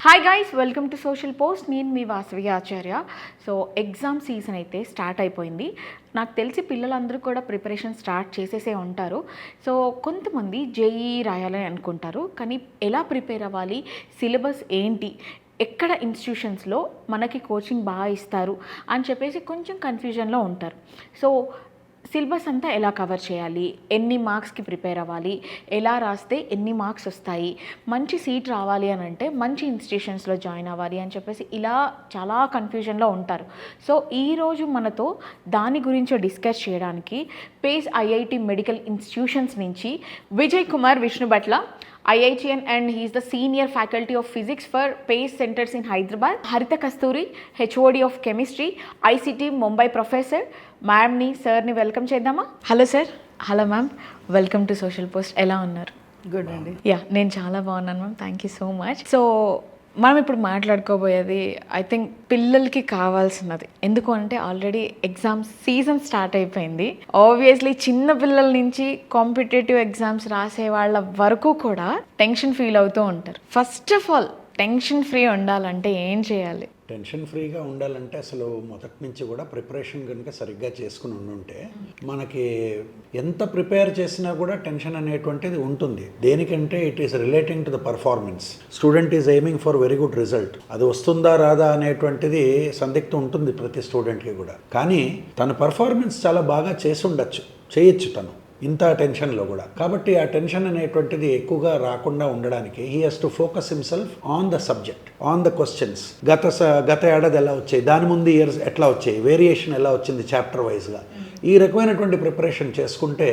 Hi guys, welcome to social post. నేను మీ వాసవి ఆచార్య. So exam season అయితే start అయిపోయింది. నాకు తెలిసి పిల్లలందరూ కూడా ప్రిపరేషన్ స్టార్ట్ చేసేసే ఉంటారు. సో కొంతమంది జేఈఈ రాయాలని అనుకుంటారు, కానీ ఎలా ప్రిపేర్ అవ్వాలి, సిలబస్ ఏంటి, ఎక్కడ ఇన్స్టిట్యూషన్స్లో మనకి కోచింగ్ బాగా ఇస్తారు అని చెప్పేసి కొంచెం కన్ఫ్యూజన్లో ఉంటారు. సో సిలబస్ అంతా ఎలా కవర్ చేయాలి, ఎన్ని మార్క్స్కి ప్రిపేర్ అవ్వాలి, ఎలా రాస్తే ఎన్ని మార్క్స్ వస్తాయి, మంచి సీట్ రావాలి అని అంటే మంచి ఇన్స్టిట్యూషన్స్లో జాయిన్ అవ్వాలి అని చెప్పేసి ఇలా చాలా కన్ఫ్యూజన్లో ఉంటారు. సో ఈరోజు మనతో దాని గురించి డిస్కస్ చేయడానికి పేస్ ఐఐటి మెడికల్ ఇన్స్టిట్యూషన్స్ నుంచి Vijay Kumar Vishnubhatla, IITian, and he is the senior faculty of physics for PACE centers in Hyderabad. Harita Kasturi, HOD of chemistry, ICT Mumbai professor. మ్యామ్ని సార్ని వెల్కమ్ చేద్దామా? Hello sir. Hello ma'am, welcome to social post. ఎలా ఉన్నారు? Good అండి. నేను చాలా బాగున్నాను ma'am, thank you so much. So మనం ఇప్పుడు మాట్లాడుకోబోయేది ఐ థింక్ పిల్లలకి కావాల్సినది. ఎందుకు అంటే ఆల్రెడీ ఎగ్జామ్ సీజన్ స్టార్ట్ అయిపోయింది. ఆబ్వియస్లీ చిన్న పిల్లల నుంచి కాంపిటేటివ్ ఎగ్జామ్స్ రాసే వాళ్ళ వరకు కూడా టెన్షన్ ఫీల్ అవుతూ ఉంటారు. First of all tension free ఉండాలంటే ఏం చేయాలి? టెన్షన్ ఫ్రీగా ఉండాలంటే అసలు మొదటి నుంచి కూడా ప్రిపరేషన్ కనుక సరిగ్గా చేసుకుని ఉండుంటే మనకి ఎంత ప్రిపేర్ చేసినా కూడా టెన్షన్ అనేటువంటిది ఉంటుంది. దేనికంటే it is relating to the performance. Student is aiming for very good result. అది వస్తుందా రాదా అనేటువంటిది సందిగ్ధం ఉంటుంది ప్రతి స్టూడెంట్కి కూడా. కానీ తన పర్ఫార్మెన్స్ చాలా బాగా చేసి ఉండొచ్చు, చేయొచ్చు తను ఇంత టెన్షన్లో కూడా. కాబట్టి ఆ టెన్షన్ అనేటువంటిది ఎక్కువగా రాకుండా ఉండడానికి he has to focus himself on the subject, on the questions. గత ఏడాది ఎలా వచ్చాయి, దాని ముందు ఇయర్స్ ఎట్లా వచ్చాయి, వేరియేషన్ ఎలా వచ్చింది చాప్టర్ వైజ్గా, ఈ రకమైనటువంటి ప్రిపరేషన్ చేసుకుంటే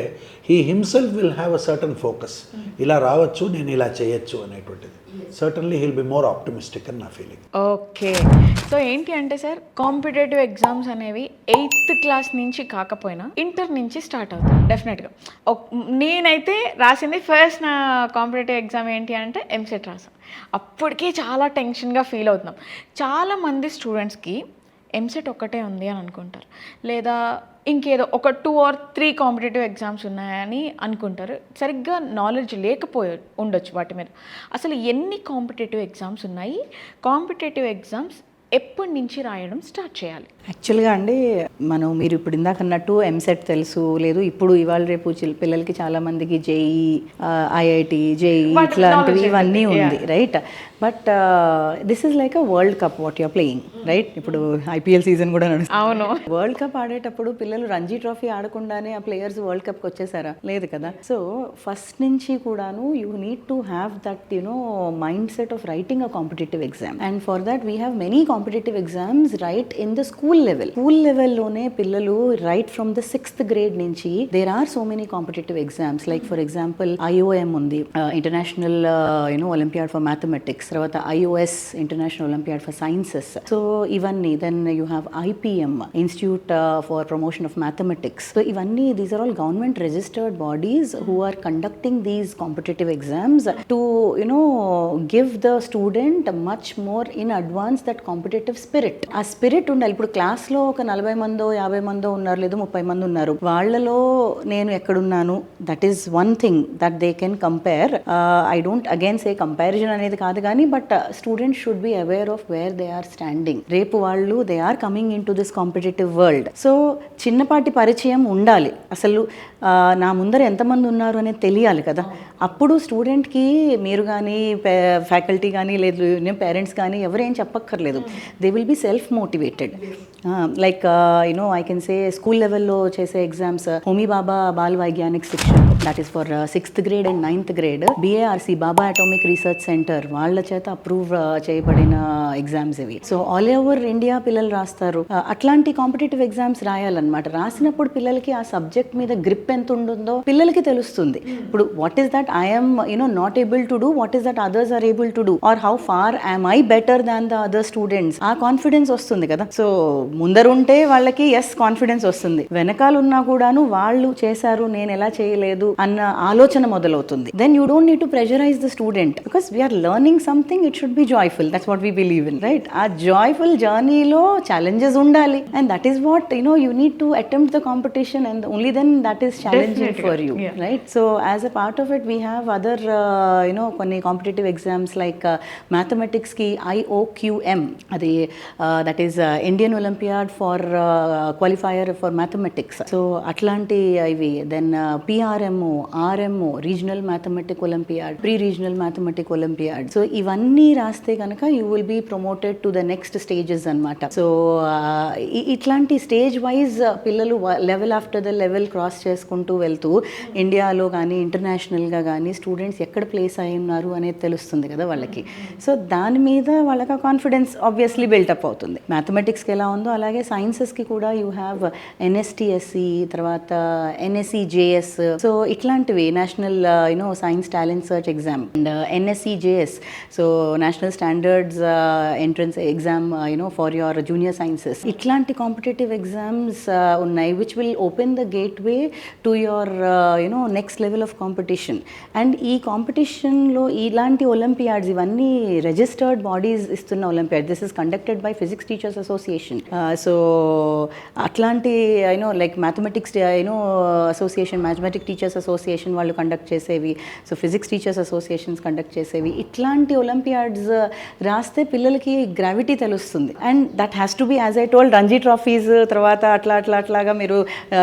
he himself will have a certain focus. ఇలా రావచ్చు, నేను ఇలా చేయొచ్చు అనేటువంటిది. Certainly he'll be more optimistic అని నా ఫీలింగ్. ఓకే. సో ఏంటి అంటే సార్, కాంపిటేటివ్ ఎగ్జామ్స్ అనేవి 8th క్లాస్ నుంచి కాకపోయినా ఇంటర్ నుంచి స్టార్ట్ అవుతాయి డెఫినెట్గా. నేనైతే రాసింది ఫస్ట్ నా కాంపిటేటివ్ ఎగ్జామ్ ఏంటి అంటే ఎంసెట్ రాసాను. అప్పటికే చాలా టెన్షన్గా ఫీల్ అవుతున్నాం. చాలామంది స్టూడెంట్స్కి ఎంసెట్ ఒక్కటే ఉంది అని అనుకుంటారు, లేదా ఇంకేదో ఒక 2 or 3 కాంపిటేటివ్ ఎగ్జామ్స్ ఉన్నాయని అనుకుంటారు. సరిగ్గా నాలెడ్జ్ లేకపోయి ఉండొచ్చు వాటి మీద. అసలు ఎన్ని కాంపిటేటివ్ ఎగ్జామ్స్ ఉన్నాయి, కాంపిటేటివ్ ఎగ్జామ్స్ ఎప్పటి నుంచి రాయడం స్టార్ట్ చేయాలి? యాక్చువల్గా అండి, మీరు ఇప్పుడు ఇందాక అన్నట్టు ఎంసెట్ తెలుసు, లేదు ఇప్పుడు ఇవాళ రేపు పిల్లలకి చాలామందికి జేఈ, ఐఐటి, జేఈ ఇట్లాంటివి ఇవన్నీ ఉంది, right? But this is like a world cup what you are playing, right? ఇప్పుడు ఐపీఎల్ సీజన్ కూడా నడుస్తుంది. అవును. వరల్డ్ కప్ ఆడేటప్పుడు పిల్లలు రంజీ ట్రోఫీ ఆడకుండానే ఆ ప్లేయర్స్ వరల్డ్ కప్కి వచ్చేసారా? లేదు కదా. సో ఫస్ట్ నుంచి కూడాను you need to have that mindset of writing a competitive exam. And for that we have many competitive exams right in the school లెవెల్లోనే పిల్లలు right from the 6th grade నుంచి there are so many competitive exams. Like for example IOM ఉంది, international olympiad for mathematics, తర్వాత IOS international olympiad for sciences. So ఇవన్నీ, then you have IPM institute for promotion of mathematics. So ఇవన్నీ, these are all government registered bodies who are conducting these competitive exams to give the student much more in advance that competitive spirit. ఆ spirit ఉండాలి. ఇప్పుడు క్లాస్లో ఒక 40 మందో 50 మందో ఉన్నారు, లేదు 30 మంది ఉన్నారు, వాళ్ళలో నేను ఎక్కడున్నాను, that is one thing that they can compare. I don't again say comparison అనేది కాదు, కానీ but students should be aware of where they are standing. రేపు వాళ్ళు they are coming into this competitive world. So చిన్నపాటి పరిచయం ఉండాలి. అసలు నా ముందర ఎంతమంది ఉన్నారు అనేది తెలియాలి కదా. అప్పుడు స్టూడెంట్కి మీరు కానీ ఫ్యాకల్టీ కానీ లేదు పేరెంట్స్ కానీ ఎవరేం చెప్పక్కర్లేదు. They will be self motivated. Like I can say school లెవెల్లో చేసే ఎగ్జామ్స్, హోమీ బాబా బాల్ వైజ్ఞానిక్ శిక్షణ, that is for 6th grade and 9th grade. BARC Baba atomic research centre వాళ్ళ చేత అప్రూవ్ చేయబడిన ఎగ్జామ్స్ ఇవి. సో ఆల్ ఓవర్ ఇండియా పిల్లలు రాస్తారు. అట్లాంటి కాంపిటేటివ్ ఎగ్జామ్స్ రాయాలన్నమాట. రాసినప్పుడు పిల్లలకి ఆ సబ్జెక్ట్ మీద గ్రిప్ ఎంత ఉంటుందో పిల్లలకి తెలుస్తుంది. ఇప్పుడు what is that I'm not able to do, what is that others are able to do, or how far I'm I better than the other students. ఆ కాన్ఫిడెన్స్ వస్తుంది కదా. సో ముందరుంటే వాళ్ళకి కాన్ఫిడెన్స్ వస్తుంది, వెనకాల ఉన్నా కూడాను వాళ్ళు చేశారు నేను ఎలా చేయలేదు అన్న ఆలోచన మొదలవుతుంది. Then you don't need to pressurize the student because we're learning something, it should be joyful. That's what we believe in, right? ఆ జాయ్ఫుల్ జర్నీలో ఛాలెంజెస్ ఉండాలి, and that is what you need to attempt the competition, and only then that is challenging for you, right? So as a part of it we have other కొన్ని competitive exams like మ్యాథమెటిక్స్కి IOQM, అది that is Indian olympiad for qualifier for mathematics. So అట్లాంటి ఇవి. Then PRMO, RMO, regional mathematic olympiad, pre regional mathematic olympiad. So ఇవన్నీ రాస్తే కనుక you will be promoted to the next stages అనమాట. So ఇట్లాంటి stage wise పిల్లలు level after the level cross చేసుకుంటూ వెళ్తూ ఇండియాలో కానీ ఇంటర్నేషనల్గా కానీ స్టూడెంట్స్ ఎక్కడ ప్లేస్ అయి ఉన్నారు అనేది తెలుస్తుంది కదా వాళ్ళకి. సో దాని మీద వాళ్ళకి ఆ కాన్ఫిడెన్స్ ఆబ్వియస్లీ బిల్టప్ అవుతుంది. మ్యాథమెటిక్స్కి ఎలా ఉందో అలాగే సైన్సెస్కి కూడా యూ హ్యావ్ NSTSE, తర్వాత NSEJS. సో ఇట్లాంటివి national science talent search exam, and NSEJS, so national standards entrance exam for your junior sciences. ఇట్లాంటి కాంపిటేటివ్ ఎగ్జామ్స్ ఉన్నాయి which will open the gateway to your next level of competition. And ఈ కాంపిటీషన్లో ఇలాంటి olympiads ఇవన్నీ registered bodies ఇస్తున్న olympiad. This is conducted by physics teachers association. So అట్లాంటి like mathematics association, mathematic teachers association వాళ్ళు conduct చేసేవి, so physics teachers associations conduct చేసేవి. ఇట్లాంటి ఒలింపియాడ్స్ రాస్తే పిల్లలకి గ్రావిటీ తెలుస్తుంది. And that has to be, as I told, Ranji trophies తర్వాత అట్లాగా మీరు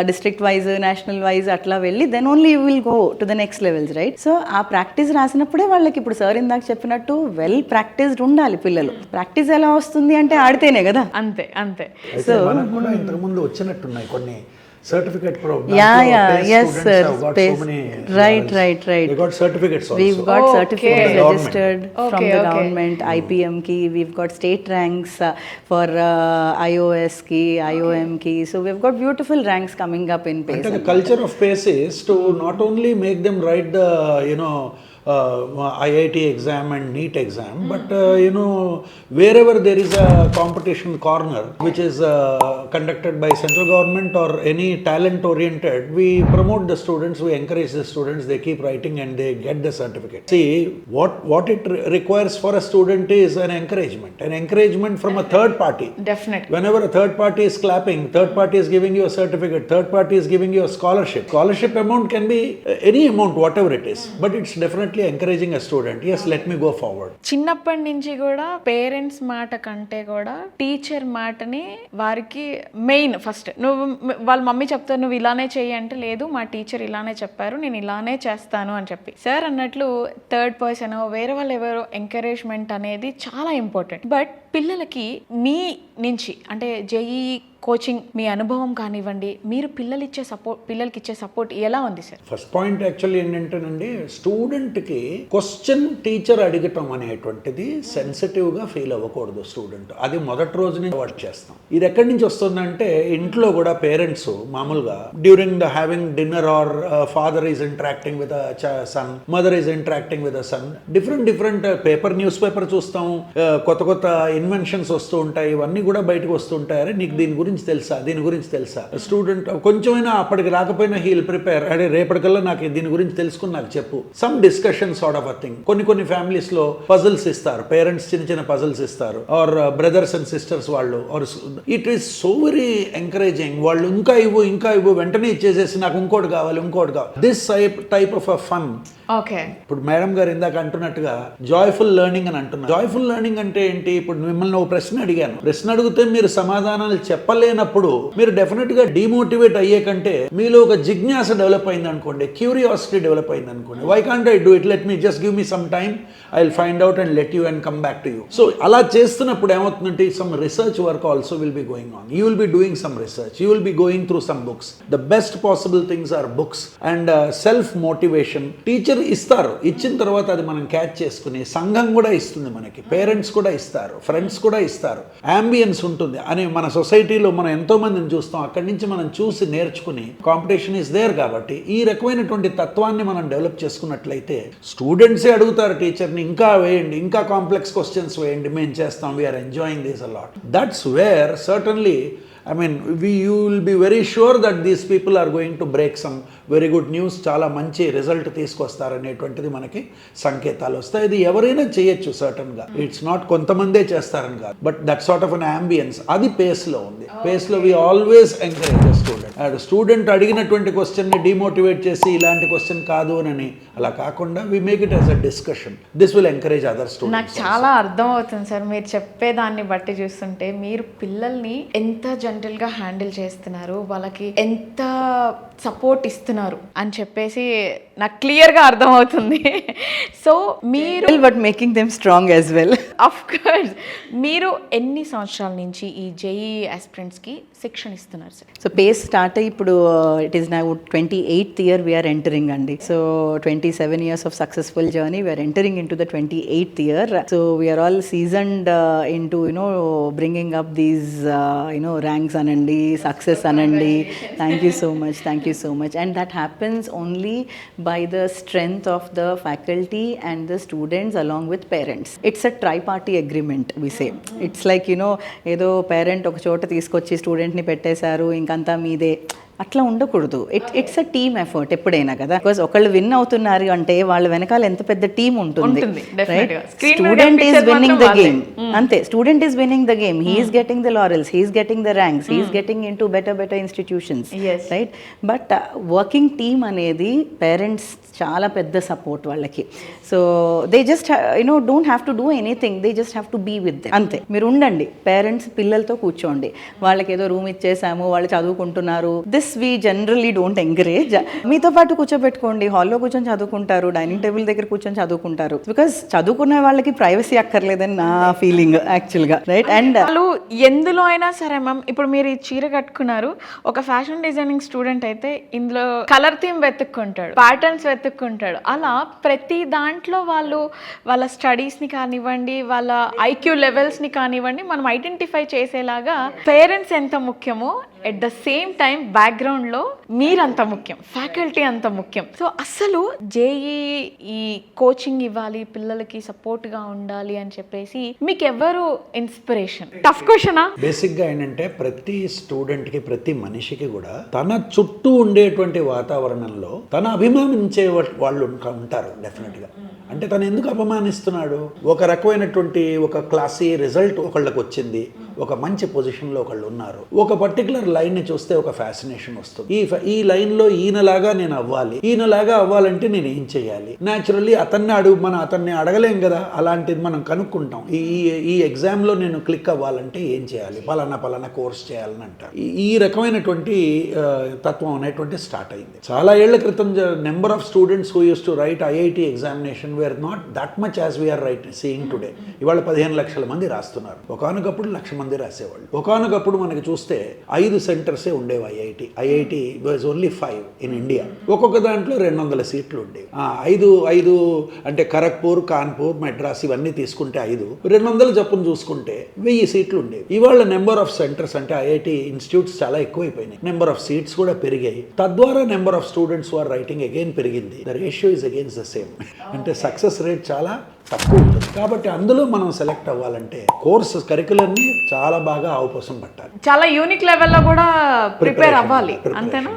డిస్ట్రిక్ట్ వైజ్, నేషనల్ వైజ్ అట్లా వెళ్ళి then only you will go to the next levels, right? So ఆ ప్రాక్టీస్ రాసినప్పుడే వాళ్ళకి, ఇప్పుడు సార్ ఇందాక చెప్పినట్టు, వెల్ ప్రాక్టీస్డ్ ఉండాలి పిల్లలు. ప్రాక్టీస్ ఎలా వస్తుంది అంటే ఆడితేనే కదా. అంతే అంతే. సో మనకు కూడా ఇంతకుముందు వచ్చినట్టున్నాయి కొన్ని certificate programs. Yes sir. Right. They got certificates also. We've got certificates From the registered from the government. IPM ki, we've got state ranks for IOS ki, IOM ki. So we've got beautiful ranks coming up in PACE. And the culture of PACE is to not only make them write the IIT exam and NEET exam, but wherever there is a competition corner which is conducted by central government or any talent oriented, we promote the students, we encourage the students, they keep writing and they get the certificate. See, what it requires for a student is an encouragement from a third party. Definitely. Whenever a third party is clapping, third party is giving you a certificate, third party is giving you a scholarship amount can be any amount, whatever it is, but it's definitely encouraging a student, yes, let me go forward. చిన్నప్పటి నుంచి కూడా parents మాట కంటే కూడా teacher మాటని వారికి main. First వాళ్ళ mummy చెప్తారు నువ్వు ఇలానే చెయ్యి అంటే, లేదు మా టీచర్ ఇలానే చెప్పారు నేను ఇలానే చేస్తాను అని చెప్పి. సార్ అన్నట్లు థర్డ్ పర్సన్ వేరే వాళ్ళు ఎవరో ఎంకరేజ్మెంట్ అనేది చాలా ఇంపార్టెంట్. బట్ పిల్లలకి మీ నుంచి అంటే JEE కోచింగ్ మీ అనుభవం కానివ్వండి, మీరు పిల్లలకి ఇచ్చే సపోర్ట్ ఎలా ఉంది సార్? ఫస్ట్ పాయింట్ యాక్చువల్లీ ఏంటంటేనండి, స్టూడెంట్కి క్వశ్చన్ టీచర్ అడగటం అనేటువంటిది సెన్సిటివ్గా ఫీల్ అవ్వకూడదు స్టూడెంట్. అది మొదటి రోజు నుంచి వర్క్ చేస్తాం. ఇది ఎక్కడి నుంచి వస్తుందంటే, ఇంట్లో కూడా పేరెంట్స్ మామూలుగా during the having dinner or father is interacting with son, mother is interacting with son, different paper, news paper చూస్తాం, కొత్త ఇన్వెన్షన్స్ వస్తూ ఉంటాయి, ఇవన్నీ కూడా బయటకు వస్తూ ఉంటాయి. నీకు దీని గురించి తెలుసా? స్టూడెంట్ కొంచెమైనా అప్పటికి రాకపోయినా హీల్ ప్రిపేర్, అదే రేపటికల్లా నాకు దీని గురించి తెలుసుకుని నాకు చెప్పు. Some discussion sort of a thing. కొన్ని ఫ్యామిలీస్ లో పజల్స్ ఇస్తారు, పేరెంట్స్ చిన్న పజల్స్ ఇస్తారు, ఆర్ బ్రదర్స్ అండ్ సిస్టర్స్ వాళ్ళు, or it is so very encouraging. వాళ్ళు ఇంకా ఇవ్వు వెంటనే ఇచ్చేసేసి నాకు ఇంకోటి కావాలి. This type of a fun. Okay, ఇప్పుడు మేడం గారు ఇందాక అంటున్నట్టుగా జాయ్ఫుల్ లెర్నింగ్ అని అంటున్నారు. జాయ్ఫుల్ లెర్నింగ్ అంటే ఏంటి? ఇప్పుడు మిమ్మల్ని ఒక ప్రశ్న అడిగాను, ప్రశ్న అడిగితే మీరు సమాధానాలు చెప్పలేనప్పుడు మీరు డెఫినెట్ గా డిమోటివేట్ అయ్యే కంటే మీలో ఒక జిజ్ఞాస డెవలప్ అయింది అనుకోండి, క్యూరియాసిటీ డెవలప్ అయింది అనుకోండి, why can't I do it, let me just give me some time, I will find out and let you and come back to you. So అలా చేస్తున్నప్పుడు ఏమవుతుందంటే, some research work also will be going on. You will be doing some research, you will be going through some books. The best possible things are books and self motivation. Teacher ఇస్తారు, ఇచ్చిన తర్వాత అది మనం catch చేసుకుని, సంఘం కూడా ఇస్తుంది మనకి, పేరెంట్స్ కూడా ఇస్తారు, ఫ్రెండ్స్ కూడా ఇస్తారు, అంబియన్స్ ఉంటుంది అని మన సొసైటీలో మనం ఎంతో మందిని చూస్తాం. అక్కడి నుంచి మనం చూసి నేర్చుకుని, కాంపిటీషన్ ఇస్ దేర్ కాబట్టి ఈ రకమైనటువంటి తత్వాన్ని మనం డెవలప్ చేసుకున్నట్లయితే స్టూడెంట్సే అడుగుతారు టీచర్ని, ఇంకా వేయండి, ఇంకా కాంప్లెక్స్ క్వశ్చన్స్ వేయండి, మేము చేస్తాం, we're enjoying this a lot. That's where certainly, I mean, you will be very sure that these people are going to break some very good news, చాలా మంచి రిజల్ట్ తీసుకొస్తారనేటువంటిది మనకి సంకేతాలు వస్తాయి. ఇది ఎవరైనా చేయొచ్చు సర్టన్గా, ఇట్స్ నాట్ కొంతమందే చేస్తారని కాదు, but that sort of an ambience అది పేస్లో ఉంది. పేస్లో we always encourage the student. Student అడిగినటువంటి క్వశ్చన్ని డిమోటివేట్ చేసి ఇలాంటి క్వశ్చన్ కాదు అని అలా కాకుండా we make it as a discussion. This will encourage other నాకు స్టూడెంట్స్. చాలా అర్థం అవుతుంది సార్ మీరు చెప్పేదాన్ని బట్టి చూస్తుంటే. మీరు పిల్లల్ని ఎంత జెంటల్గా హ్యాండిల్ చేస్తున్నారు, వాళ్ళకి ఎంత సపోర్ట్ ఇస్తున్నారు అని చెప్పేసి నాకు క్లియర్గా అర్థమవుతుంది. సో మీరు but making them strong as well. Of course మీరు ఎన్ని సంవత్సరాల నుంచి ఈ జేఈ ఆస్పిరెంట్స్కి శిక్షణ ఇస్తున్నారు సార్? సో పేస్ స్టార్ట్ అయ్యి ఇప్పుడు it is now 28th year we are entering అండి. So 27 years of successful journey, we are entering into the 28th year. So we are all seasoned into bringing up these ranks anandi, success anandi. Thank you so much. And that happens only by the strength of the faculty and the students along with parents. It's a tri-party agreement, we say. It's like ఏదో parent ఒక చోట తీసుకొచ్చి స్టూడెంట్ని పెట్టేశారు ఇంకంతా మీదే, అట్లా ఉండకూడదు. ఇట్స్ అ టీమ్ ఎఫర్ట్ ఎప్పుడైనా కదా. బికాస్ ఒకళ్ళు విన్ అవుతున్నారు అంటే వాళ్ళ వెనకాల ఎంత పెద్ద టీమ్ ఉంటుంది. Student is winning the game, అంతే. Student is winning the game, he is getting the laurels, he is getting the ranks, he is getting into better institutions, right. But working team అనేది పేరెంట్స్ చాలా పెద్ద సపోర్ట్ వాళ్ళకి. So they just don't have to do anything, they just have to be with them, అంతే. మీరు ఉండండి, parents పిల్లలతో కూర్చోండి. వాళ్ళకి ఏదో రూమ్ ఇచ్చేసాము వాళ్ళు చదువుకుంటున్నారు, this we generally don't encourage. మీతో పాటు కూర్చోబెట్టుకోండి, హాల్లో కూర్చొని చదువుకుంటారు, డైనింగ్ టేబుల్ దగ్గర కూర్చొని చదువుకుంటారు. బికాస్ చదువుకునే వాళ్ళకి ప్రైవసీ అక్కర్లేదని నా ఫీలింగ్ యాక్చువల్గా, రైట్. అండ్ వాళ్ళు ఎందులో అయినా సరే మ్యామ్, ఇప్పుడు మీరు ఈ చీర కట్టుకున్నారు, ఒక ఫ్యాషన్ డిజైనింగ్ స్టూడెంట్ అయితే ఇందులో కలర్ థీమ్ వెతుక్కుంటాడు, ప్యాటర్న్స్ వెతుక్కుంటాడు. అలా ప్రతి దాంట్లో వాళ్ళు వాళ్ళ స్టడీస్ని కానివ్వండి, వాళ్ళ ఐక్యూ లెవెల్స్ని కానివ్వండి, మనం ఐడెంటిఫై చేసేలాగా పేరెంట్స్ ఎంత ముఖ్యమో ఎట్ ద సేమ్ టైం బ్యాక్గ్రౌండ్లో మీరంత ముఖ్యం, ఫ్యాకల్టీ అంత ముఖ్యం. సో అసలు జేఈ ఈ కోచింగ్ ఇవ్వాలి, పిల్లలకి సపోర్ట్గా ఉండాలి అని చెప్పేసి మీకు ఎవరు ఇన్స్పిరేషన్? టఫ్ క్వశ్చనా? బేసిక్గా ఏంటంటే ప్రతి స్టూడెంట్కి, ప్రతి మనిషికి కూడా తన చుట్టూ ఉండేటువంటి వాతావరణంలో తన అభిమానించే వాళ్ళు ఉంటారు డెఫినెట్గా. అంటే తను ఎందుకు అపమానిస్తున్నాడు? ఒక రకమైనటువంటి ఒక క్లాసీ రిజల్ట్ ఒకళ్ళకి వచ్చింది, ఒక మంచి పొజిషన్లో ఒకళ్ళు ఉన్నారు, ఒక పర్టికులర్ లైన్ని చూస్తే ఒక ఫ్యాసినేషన్ వస్తుంది. ఈ లైన్లో ఈయనలాగా నేను అవ్వాలి, ఈయనలాగా అవ్వాలంటే నేను ఏం చేయాలి? న్యాచురల్లీ మనం అతన్ని అడగలేం కదా, అలాంటిది మనం కనుక్కుంటాం. ఈ ఎగ్జామ్లో నేను క్లిక్ అవ్వాలంటే ఏం చేయాలి, పలానా కోర్స్ చేయాలని అంటారు. ఈ రకమైనటువంటి తత్వం అనేటువంటి స్టార్ట్ అయింది చాలా ఏళ్ల క్రితం. Number of students who use to write IIT examination were not that much as we're right seeing today. ఇవాళ 15 లక్షల మంది రాస్తున్నారు, ఒకానొకప్పుడు 1,00,000 మంది రాసేవాళ్ళు. ఒకానొకప్పుడు మనకి చూస్తే 5 సెంటర్సే ఉండేవి. IIT was only 5 in India. ఒక్కొక్క దాంట్లో 200 సీట్లు ఉండేవి. 5 అంటే ఖరగ్పూర్, కాన్పూర్, మెడ్రాస్ ఇవన్నీ తీసుకుంటే 5, 200 జప్పును చూసుకుంటే 1000 సీట్లు ఉండేవి. ఇవాళ నెంబర్ ఆఫ్ సెంటర్స్ అంటే ఐఐటి ఇన్స్టిట్యూట్స్ చాలా ఎక్కువైపోయినాయి, నెంబర్ ఆఫ్ సీట్స్ కూడా పెరిగాయి, తద్వారా number of students who are writing again పెరిగింది. The ratio is again the same. అంటే సక్సెస్ రేట్ చాలా తక్కువ ఉంటుంది. కాబట్టి అందులో మనం సెలెక్ట్ అవ్వాలంటే కోర్సు కరికులర్ని చాలా బాగా అవపోసం పట్టాలి, చాలా యూనిక్ లెవెల్లో కూడా ప్రిపేర్ అవ్వాలి, అంతేనా?